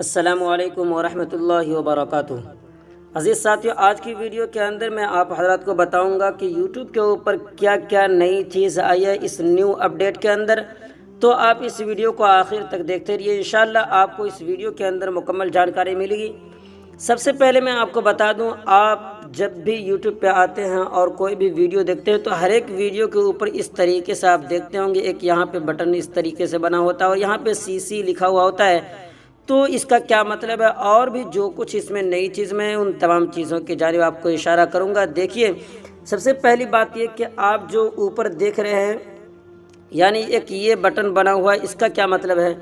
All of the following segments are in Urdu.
السلام علیکم ورحمۃ اللہ وبرکاتہ۔ عزیز ساتھیو، آج کی ویڈیو کے اندر میں آپ حضرات کو بتاؤں گا کہ یوٹیوب کے اوپر کیا کیا نئی چیز آئی ہے اس نیو اپڈیٹ کے اندر، تو آپ اس ویڈیو کو آخر تک دیکھتے رہیے۔ انشاءاللہ آپ کو اس ویڈیو کے اندر مکمل جانکاری ملے گی۔ سب سے پہلے میں آپ کو بتا دوں، آپ جب بھی یوٹیوب پہ آتے ہیں اور کوئی بھی ویڈیو دیکھتے ہیں تو ہر ایک ویڈیو کے اوپر اس طریقے سے آپ دیکھتے ہوں گے، ایک یہاں پہ بٹن اس طریقے سے بنا ہوتا ہے اور یہاں پہ CC لکھا ہوا ہوتا ہے۔ تو اس کا کیا مطلب ہے اور بھی جو کچھ اس میں نئی چیز میں ان تمام چیزوں کی جانب آپ کو اشارہ کروں گا۔ دیکھیے، سب سے پہلی بات یہ کہ آپ جو اوپر دیکھ رہے ہیں، یعنی ایک یہ بٹن بنا ہوا ہے، اس کا کیا مطلب ہے؟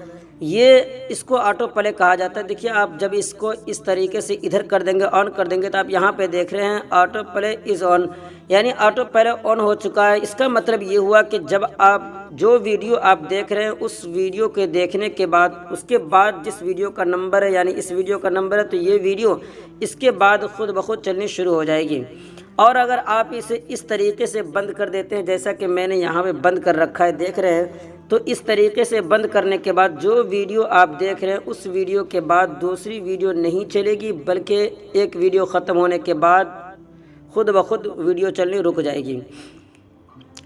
اس کو آٹو پلے کہا جاتا ہے۔ دیکھیے، آپ جب اس کو اس طریقے سے ادھر کر دیں گے، آن کر دیں گے، تو آپ یہاں پہ دیکھ رہے ہیں آٹو پلے از آن، یعنی آٹو پلے آن ہو چکا ہے۔ اس کا مطلب یہ ہوا کہ جب آپ جو ویڈیو آپ دیکھ رہے ہیں اس ویڈیو کے دیکھنے کے بعد، اس کے بعد جس ویڈیو کا نمبر ہے، یعنی اس ویڈیو کا نمبر ہے، تو یہ ویڈیو اس کے بعد خود بخود چلنی شروع ہو جائے گی۔ اور اگر آپ اسے اس طریقے سے بند کر دیتے ہیں، جیسا کہ میں نے یہاں پہ بند کر رکھا ہے، دیکھ رہے ہیں، تو اس طریقے سے بند کرنے کے بعد جو ویڈیو آپ دیکھ رہے ہیں اس ویڈیو کے بعد دوسری ویڈیو نہیں چلے گی، بلکہ ایک ویڈیو ختم ہونے کے بعد خود بخود ویڈیو چلنی رک جائے گی۔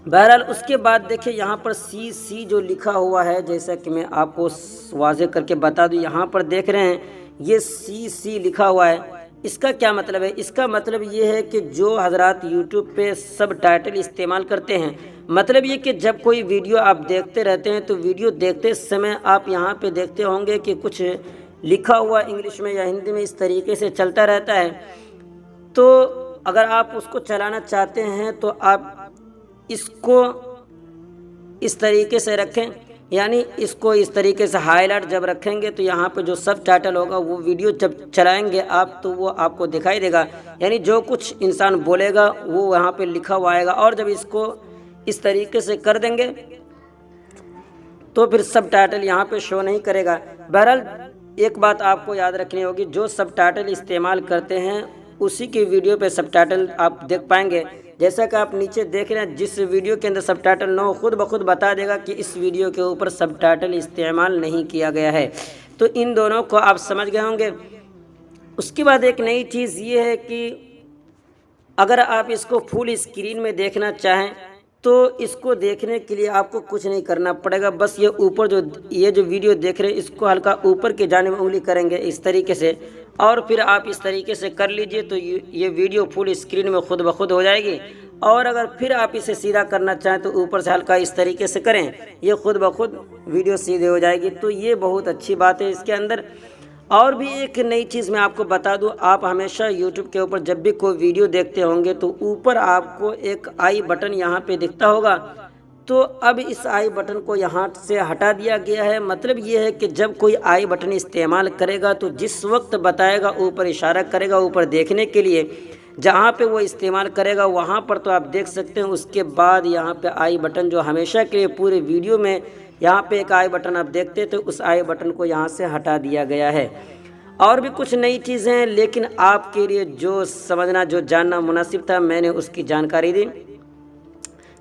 بہرحال اس کے بعد دیکھیں، یہاں پر CC جو لکھا ہوا ہے، جیسا کہ میں آپ کو واضح کر کے بتا دوں، یہاں پر دیکھ رہے ہیں یہ CC لکھا ہوا ہے۔ اس کا کیا مطلب ہے؟ اس کا مطلب یہ ہے کہ جو حضرات یوٹیوب پہ سب ٹائٹل استعمال کرتے ہیں، مطلب یہ کہ جب کوئی ویڈیو آپ دیکھتے رہتے ہیں تو ویڈیو دیکھتے سمے آپ یہاں پہ دیکھتے ہوں گے کہ کچھ لکھا ہوا انگلش میں یا ہندی میں اس طریقے سے چلتا رہتا ہے۔ تو اگر آپ اس کو چلانا چاہتے ہیں تو آپ اس کو اس طریقے سے رکھیں، یعنی اس کو اس طریقے سے ہائی لائٹ جب رکھیں گے تو یہاں پہ جو سب ٹائٹل ہوگا وہ ویڈیو جب چلائیں گے آپ تو وہ آپ کو دکھائی دے گا، یعنی جو کچھ انسان بولے گا وہ وہاں پہ لکھا ہوا آئے گا۔ اور جب اس کو اس طریقے سے کر دیں گے تو پھر سب ٹائٹل یہاں پہ شو نہیں کرے گا۔ بہرحال ایک بات آپ کو یاد رکھنی ہوگی، جو سب ٹائٹل استعمال کرتے ہیں اسی کی ویڈیو پہ سب ٹائٹل آپ دیکھ پائیں گے۔ جیسا کہ آپ نیچے دیکھ رہے ہیں، جس ویڈیو کے اندر سب ٹائٹل نہ ہو خود بخود بتا دے گا کہ اس ویڈیو کے اوپر سب ٹائٹل استعمال نہیں کیا گیا ہے۔ تو ان دونوں کو آپ سمجھ گئے ہوں گے۔ اس کے بعد ایک نئی چیز یہ ہے کہ اگر آپ اس کو فل اسکرین میں دیکھنا چاہیں تو اس کو دیکھنے کے لیے آپ کو کچھ نہیں کرنا پڑے گا، بس یہ اوپر یہ جو ویڈیو دیکھ رہے ہیں اس کو ہلکا اوپر کی جانب انگلی کریں گے اس طریقے سے، اور پھر آپ اس طریقے سے کر لیجئے تو یہ ویڈیو فل اسکرین میں خود بخود ہو جائے گی۔ اور اگر پھر آپ اسے سیدھا کرنا چاہیں تو اوپر سے ہلکا اس طریقے سے کریں، یہ خود بخود ویڈیو سیدھے ہو جائے گی۔ تو یہ بہت اچھی بات ہے اس کے اندر۔ اور بھی ایک نئی چیز میں آپ کو بتا دوں، آپ ہمیشہ یوٹیوب کے اوپر جب بھی کوئی ویڈیو دیکھتے ہوں گے تو اوپر آپ کو ایک آئی بٹن یہاں پہ دکھتا ہوگا، تو اب اس آئی بٹن کو یہاں سے ہٹا دیا گیا ہے۔ مطلب یہ ہے کہ جب کوئی آئی بٹن استعمال کرے گا تو جس وقت بتائے گا اوپر اشارہ کرے گا اوپر دیکھنے کے لیے، جہاں پہ وہ استعمال کرے گا وہاں پر تو آپ دیکھ سکتے ہیں۔ اس کے بعد یہاں پہ آئی بٹن جو ہمیشہ کے لیے پورے ویڈیو میں یہاں پہ ایک آئی بٹن آپ دیکھتے تو اس آئی بٹن کو یہاں سے ہٹا دیا گیا ہے۔ اور بھی کچھ نئی چیزیں ہیں، لیکن آپ کے لیے جو سمجھنا جو جاننا مناسب تھا میں نے اس کی جانکاری دی۔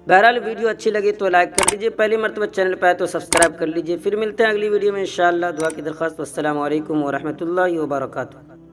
بہرحال ویڈیو اچھی لگی تو لائک کر دیجئے، پہلی مرتبہ چینل پہ آئے تو سبسکرائب کر لیجئے۔ پھر ملتے ہیں اگلی ویڈیو میں انشاءاللہ۔ دعا کی درخواست۔ السلام علیکم ورحمۃ اللہ وبرکاتہ۔